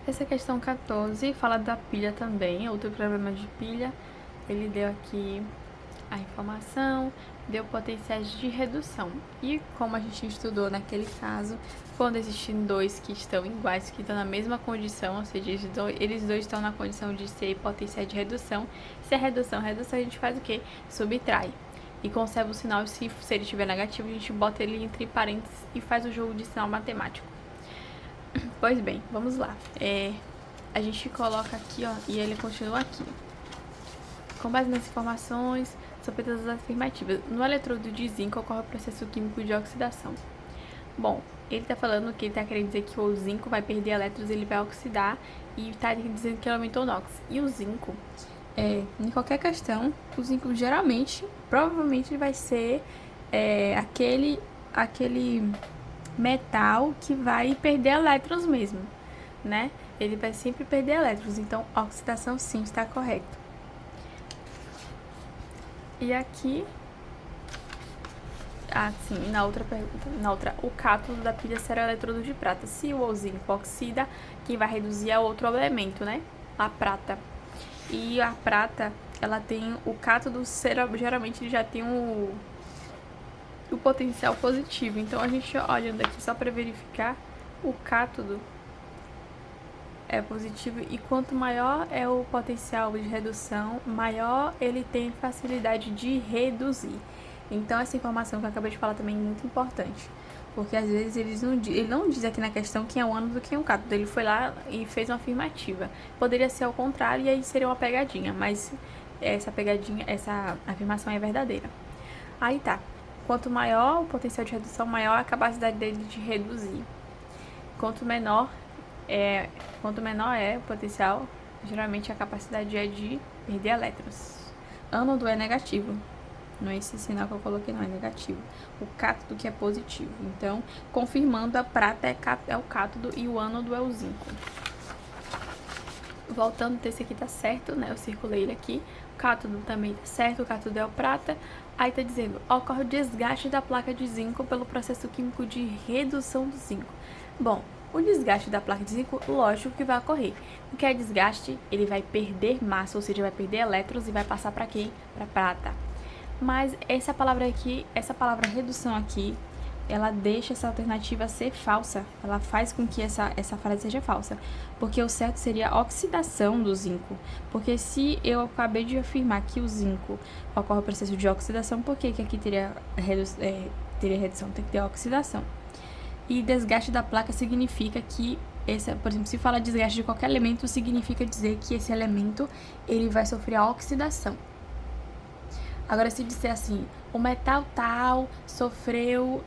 Essa questão 14 fala da pilha também, outro problema de pilha. Ele deu aqui a informação, deu potenciais de redução. E como a gente estudou naquele caso, quando existem dois que estão iguais, que estão na mesma condição, ou seja, eles dois estão na condição de ser potencial de redução, se é redução, a gente faz o quê? Subtrai. E conserva o sinal, se ele estiver negativo, a gente bota ele entre parênteses e faz o jogo de sinal matemático. Pois bem, vamos lá. A gente coloca aqui, ó, e ele continua aqui. Com base nas informações, são feitas as afirmativas. No eletrodo de zinco ocorre o processo químico de oxidação. Bom, ele está falando que ele está querendo dizer que o zinco vai perder elétrons, ele vai oxidar, e está dizendo que ele aumentou o NOx. E o zinco, em qualquer questão, o zinco geralmente, provavelmente vai ser aquele metal que vai perder elétrons mesmo, né? Ele vai sempre perder elétrons, então oxidação sim está correto. E aqui, sim, na outra pergunta, o cátodo da pilha será o eletrodo de prata. Se o zinco oxida, quem vai reduzir é outro elemento, né? A prata. E a prata, ela tem o cátodo, geralmente ele já tem o potencial positivo. Então a gente olhando aqui só para verificar, o cátodo é positivo, e quanto maior é o potencial de redução, maior ele tem facilidade de reduzir. Então essa informação que eu acabei de falar também é muito importante, porque às vezes ele não diz aqui na questão quem é o ânodo e quem é o cátodo. Ele foi lá e fez uma afirmativa. Poderia ser ao contrário e aí seria uma pegadinha, mas essa afirmação é verdadeira. Aí tá. Quanto maior o potencial de redução, maior a capacidade dele de reduzir. Quanto menor é o potencial, geralmente a capacidade é de perder elétrons. Ânodo é negativo. Não é esse sinal que eu coloquei, não, é negativo. O cátodo que é positivo. Então, confirmando, a prata é o cátodo e o ânodo é o zinco. Voltando, esse aqui tá certo, né? Eu circulei ele aqui. O cátodo também tá certo, o cátodo é o prata. Aí tá dizendo, ocorre o desgaste da placa de zinco pelo processo químico de redução do zinco. Bom, o desgaste da placa de zinco, lógico que vai ocorrer. O que é desgaste? Ele vai perder massa, ou seja, vai perder elétrons e vai passar para quem? Para prata. Mas essa palavra redução aqui, ela deixa essa alternativa ser falsa. Ela faz com que essa frase seja falsa. Porque o certo seria a oxidação do zinco. Porque se eu acabei de afirmar que o zinco ocorre o processo de oxidação, por que aqui teria redução? Tem que ter oxidação. E desgaste da placa significa que, por exemplo, se fala desgaste de qualquer elemento, significa dizer que esse elemento ele vai sofrer a oxidação. Agora, se disser assim, o metal tal sofreu,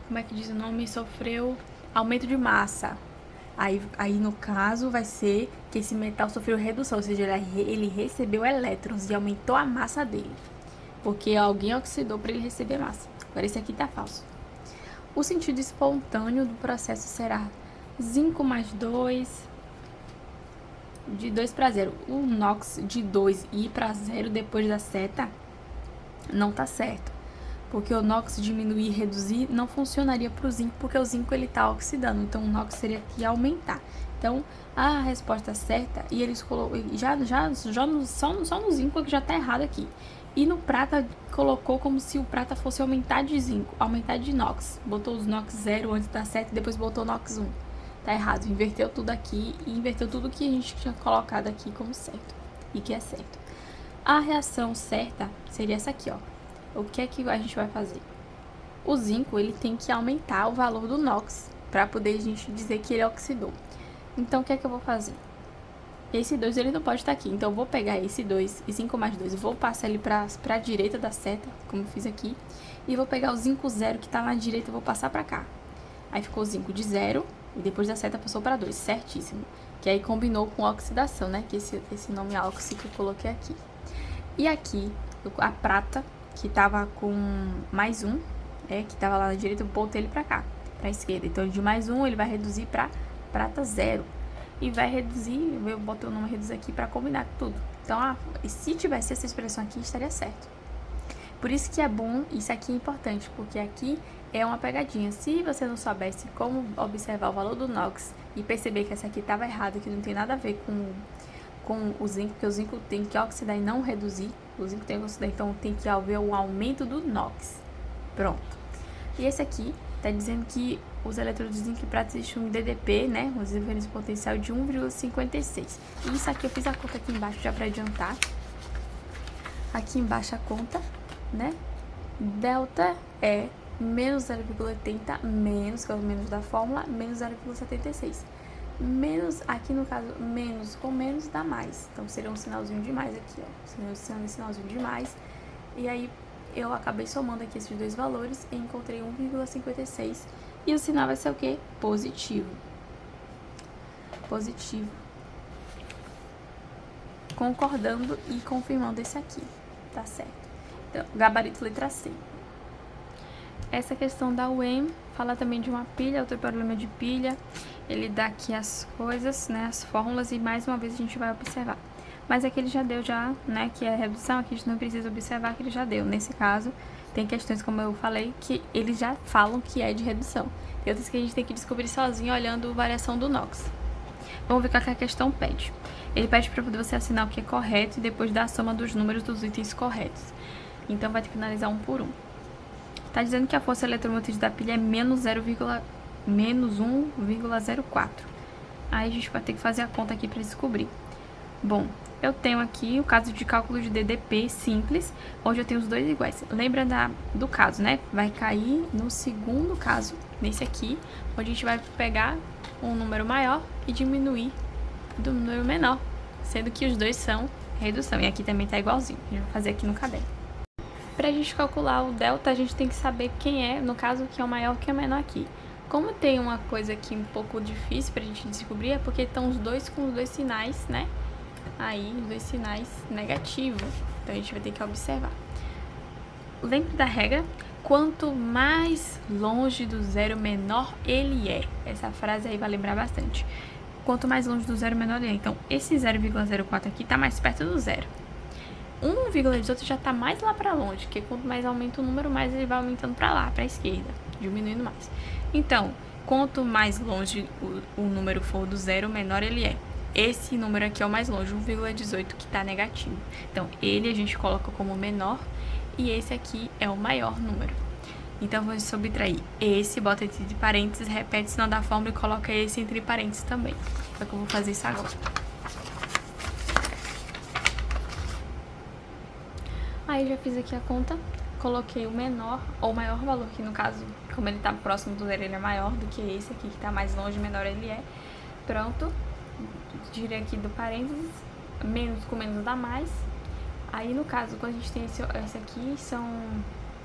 como é que diz o nome? Sofreu aumento de massa. Aí no caso, vai ser que esse metal sofreu redução, ou seja, ele recebeu elétrons e aumentou a massa dele. Porque alguém oxidou para ele receber massa. Agora, esse aqui tá falso. O sentido espontâneo do processo será zinco mais 2... de 2 para 0. O NOx de 2 ir para 0 depois da seta não tá certo. Porque o NOx diminuir e reduzir não funcionaria para o zinco, porque o zinco ele tá oxidando. Então o NOx seria que aumentar. Então a resposta certa, e eles colocou só no zinco é que já tá errado aqui. E no prata colocou como se o prata fosse aumentar de zinco, aumentar de NOx. Botou os NOx 0 antes da seta e depois botou NOx 1. Tá errado, inverteu tudo aqui e inverteu tudo que a gente tinha colocado aqui como certo e que é certo. A reação certa seria essa aqui, ó. O que é que a gente vai fazer? O zinco, ele tem que aumentar o valor do NOx para poder a gente dizer que ele oxidou. Então, o que é que eu vou fazer? Esse 2 ele não pode estar aqui, então eu vou pegar esse 2 e 5 mais 2, vou passar ele para a direita da seta, como eu fiz aqui, e vou pegar o zinco 0 que está na direita e vou passar para cá. Aí ficou o zinco de 0, e depois da seta passou para 2, certíssimo. Que aí combinou com oxidação, né? Que esse nome óxido que eu coloquei aqui. E aqui, a prata, que tava com mais 1, que tava lá na direita, eu botei ele pra cá, pra esquerda. Então, de mais 1, ele vai reduzir pra prata 0. E vai reduzir, eu botei o nome reduzir aqui pra combinar com tudo. Então, se tivesse essa expressão aqui, estaria certo. Por isso que é bom, isso aqui é importante, porque aqui é uma pegadinha. Se você não soubesse como observar o valor do NOx e perceber que essa aqui estava errada, que não tem nada a ver com o zinco, porque o zinco tem que oxidar e não reduzir. O zinco tem que oxidar, então tem que haver um aumento do NOx. Pronto. E esse aqui está dizendo que os eletrodos de zinco e prata existem um DDP, né, uma diferença potencial de 1,56. E isso aqui eu fiz a conta aqui embaixo já para adiantar. Aqui embaixo a conta, né? Delta é menos 0,80, menos, que é o menos da fórmula, menos 0,76. Menos, aqui no caso, menos com menos dá mais. Então, seria um sinalzinho de mais aqui, ó. Sinalzinho de mais. E aí, eu acabei somando aqui esses dois valores e encontrei 1,56. E o sinal vai ser o quê? Positivo. Positivo. Concordando e confirmando esse aqui. Tá certo. Então, gabarito letra C. Essa questão da UEM fala também de uma pilha, outro problema de pilha. Ele dá aqui as coisas, né, as fórmulas, e mais uma vez a gente vai observar. Mas aqui ele já deu, né, que é redução, aqui a gente não precisa observar que ele já deu. Nesse caso, tem questões, como eu falei, que eles já falam que é de redução. E outras que a gente tem que descobrir sozinho olhando a variação do NOx. Vamos ver o que a questão pede. Ele pede para você assinar o que é correto e depois dar a soma dos números dos itens corretos. Então, vai ter que analisar um por um. Está dizendo que a força eletromotriz da pilha é menos 1,04. Aí a gente vai ter que fazer a conta aqui para descobrir. Bom, eu tenho aqui o caso de cálculo de DDP simples, onde eu tenho os dois iguais. Lembra do caso, né? Vai cair no segundo caso, nesse aqui, onde a gente vai pegar um número maior e diminuir do número menor, sendo que os dois são redução. E aqui também tá igualzinho, a gente vai fazer aqui no caderno. Pra gente calcular o delta, a gente tem que saber quem é, no caso, que é o maior e que é o menor aqui. Como tem uma coisa aqui um pouco difícil pra gente descobrir, é porque estão os dois com os dois sinais, né? Aí, os dois sinais negativos. Então, a gente vai ter que observar. Lembre da regra, quanto mais longe do zero, menor ele é. Essa frase aí vai lembrar bastante. Quanto mais longe do zero, menor ele é. Então, esse 0,04 aqui tá mais perto do zero. 1,18 já tá mais lá pra longe, porque quanto mais aumenta o número, mais ele vai aumentando pra lá, pra esquerda, diminuindo mais. Então, quanto mais longe o número for do zero, menor ele é. Esse número aqui é o mais longe, 1,18, que tá negativo. Então, ele a gente coloca como menor e esse aqui é o maior número. Então, vamos subtrair esse, bota entre parênteses, repete se não dá fórmula e coloca esse entre parênteses também. É que eu vou fazer isso agora. Aí já fiz aqui a conta, coloquei o menor ou maior valor, que no caso, como ele tá próximo do zero, ele é maior do que esse aqui, que tá mais longe, menor ele é. Pronto, tirei aqui do parênteses, menos com menos dá mais. Aí no caso, quando a gente tem esse aqui,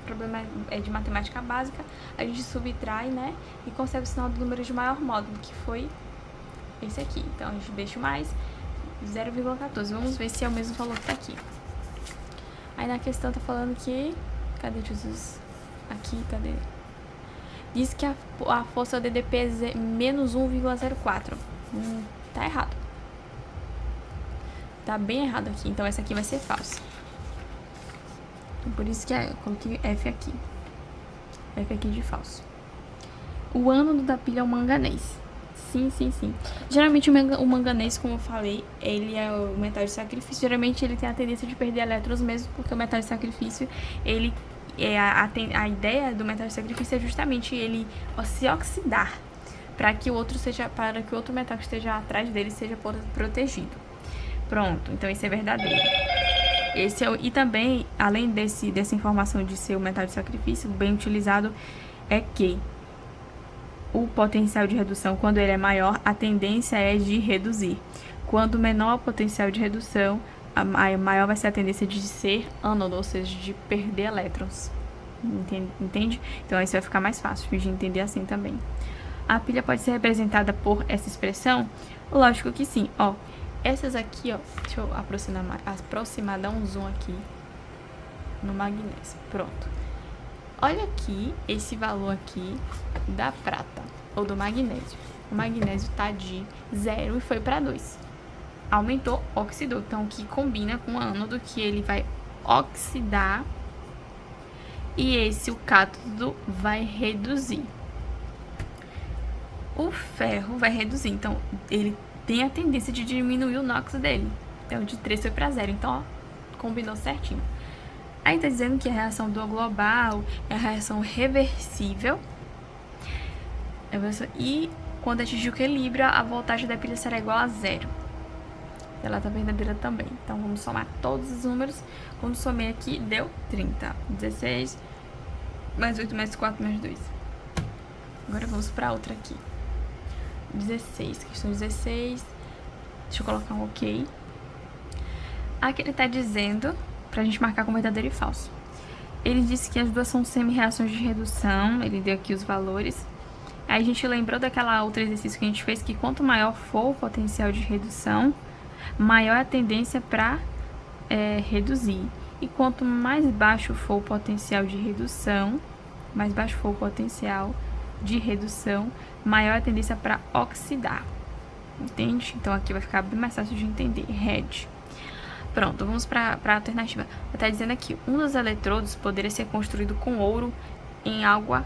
problema de matemática básica, a gente subtrai, né, e consegue o sinal do número de maior módulo, que foi esse aqui. Então a gente deixa o mais 0,14. Vamos ver se é o mesmo valor que tá aqui. Aí na questão tá falando que... Cadê Jesus? Aqui, cadê? Diz que a força DDP é menos 1,04. Tá errado. Tá bem errado aqui. Então essa aqui vai ser falsa. Por isso que eu coloquei F aqui. F aqui de falso. O ânodo da pilha é o manganês. Sim. Geralmente o manganês, como eu falei, ele é o metal de sacrifício. Geralmente ele tem a tendência de perder elétrons mesmo, porque o metal de sacrifício, ele a ideia do metal de sacrifício é justamente ele se oxidar para que o outro metal que esteja atrás dele seja protegido. Pronto, então esse é verdadeiro. E também, além dessa informação de ser o metal de sacrifício, bem utilizado é que o potencial de redução, quando ele é maior, a tendência é de reduzir. Quando menor o potencial de redução, a maior vai ser a tendência de ser ânodo, ou seja, de perder elétrons. Entende? Então, isso vai ficar mais fácil de entender assim também. A pilha pode ser representada por essa expressão? Lógico que sim. Ó, essas aqui, ó, deixa eu aproximar, dar um zoom aqui no magnésio. Pronto. Olha aqui, esse valor aqui da prata, ou do magnésio. O magnésio tá de 0 e foi para 2. Aumentou, oxidou. Então, que combina com o ânodo, que ele vai oxidar e esse, o cátodo, vai reduzir. O ferro vai reduzir, então ele tem a tendência de diminuir o NOx dele. Então de 3 foi para 0, então ó, combinou certinho. Aí tá dizendo que a reação do global é a reação reversível. E quando atingir o equilíbrio, a voltagem da pilha será igual a 0. Ela tá verdadeira também. Então vamos somar todos os números. Quando somei aqui, deu 30. 16, mais 8, mais 4, mais 2. Agora vamos para outra aqui. 16, questão 16. Deixa eu colocar um ok. Aqui ele tá dizendo pra gente marcar como verdadeiro e falso. Ele disse que as duas são semi-reações de redução. Ele deu aqui os valores. Aí a gente lembrou daquela outro exercício que a gente fez, que quanto maior for o potencial de redução, maior é a tendência para reduzir. E quanto mais baixo for o potencial de redução, maior é a tendência para oxidar. Entende? Então aqui vai ficar bem mais fácil de entender. Red. Pronto, vamos para a alternativa. Está dizendo aqui, um dos eletrodos poderia ser construído com ouro em água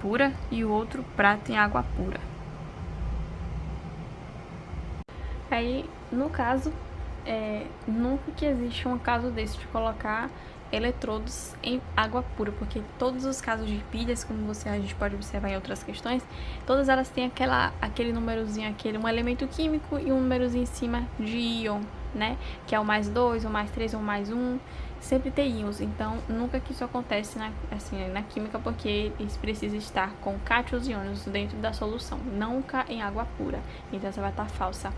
pura e o outro prata em água pura. Aí, no caso, nunca que existe um caso desse de colocar eletrodos em água pura, porque todos os casos de pilhas, como a gente pode observar em outras questões, todas elas têm aquele númerozinho, um elemento químico e um númerozinho em cima de íon, né? Que é o mais 2, o mais 3, o mais 1, sempre tem íons. Então, nunca que isso acontece na química, porque isso precisa estar com cátions e íons dentro da solução, nunca em água pura. Então, essa vai estar falsa.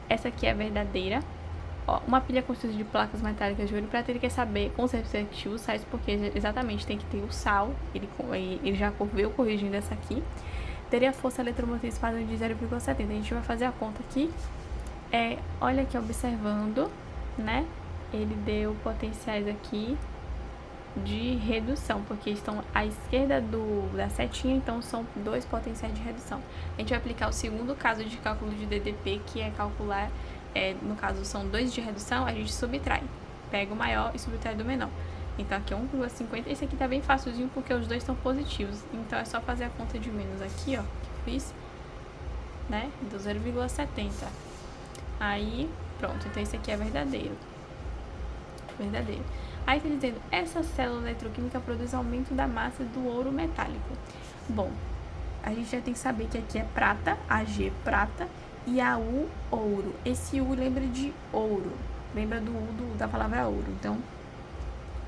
Essa aqui é verdadeira. Ó, uma pilha constituída de placas metálicas de ouro e prata, ele quer saber com certeza os sais, porque exatamente tem que ter o sal, ele já veio corrigindo essa aqui. Teria força eletromotriz padrão de 0,70. A gente vai fazer a conta aqui. Olha aqui, observando, né? Ele deu potenciais aqui de redução, porque estão à esquerda da setinha, então são 2 potenciais de redução. A gente vai aplicar o segundo caso de cálculo de DDP, que é calcular, no caso são 2 de redução, a gente subtrai. Pega o maior e subtrai do menor. Então aqui é 1,50. Esse aqui tá bem facilzinho, porque os dois estão positivos. Então é só fazer a conta de menos aqui, ó, que eu fiz, né, do 0,70. Aí, pronto, então esse aqui é verdadeiro. Aí tá dizendo, essa célula eletroquímica produz aumento da massa do ouro metálico. Bom, a gente já tem que saber que aqui é prata, AG prata, e AU ouro. Esse U lembra de ouro, lembra do U da palavra ouro. Então,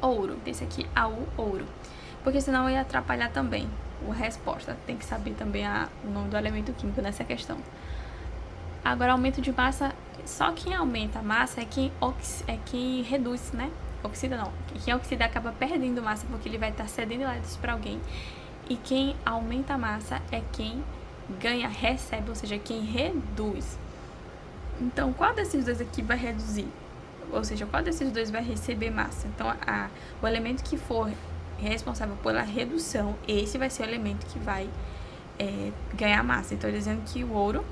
ouro, esse aqui AU ouro. Porque senão ia atrapalhar também a resposta. Tem que saber também o nome do elemento químico nessa questão. Agora, aumento de massa, só quem aumenta a massa é quem reduz, né? Oxida não. Quem oxida acaba perdendo massa, porque ele vai estar cedendo elétrons para alguém. E quem aumenta a massa é quem recebe, ou seja, quem reduz. Então, qual desses dois aqui vai reduzir? Ou seja, qual desses dois vai receber massa? Então, o elemento que for responsável pela redução, esse vai ser o elemento que vai ganhar massa. Então, dizendo que o ouro...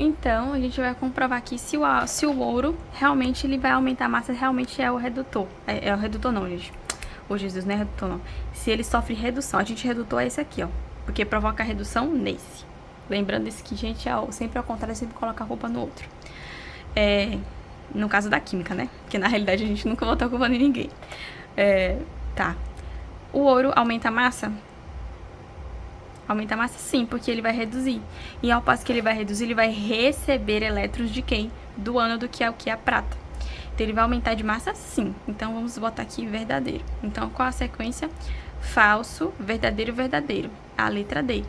Então, a gente vai comprovar aqui se o ouro realmente ele vai aumentar a massa, realmente é o redutor. É o redutor não, gente. Ô, Jesus, não é redutor não. Se ele sofre redução, a gente redutor é esse aqui, ó. Porque provoca redução nesse. Lembrando isso que, gente, sempre ao contrário, sempre coloca a culpa no outro. No caso da química, né? Porque na realidade a gente nunca botou a culpa em ninguém. Tá. O ouro aumenta a massa? Aumenta a massa sim, porque ele vai reduzir. E ao passo que ele vai reduzir, ele vai receber elétrons de quem? Do ânodo, que é o que? A prata. Então ele vai aumentar de massa sim. Então vamos botar aqui verdadeiro. Então qual a sequência? Falso, verdadeiro, verdadeiro. A letra D.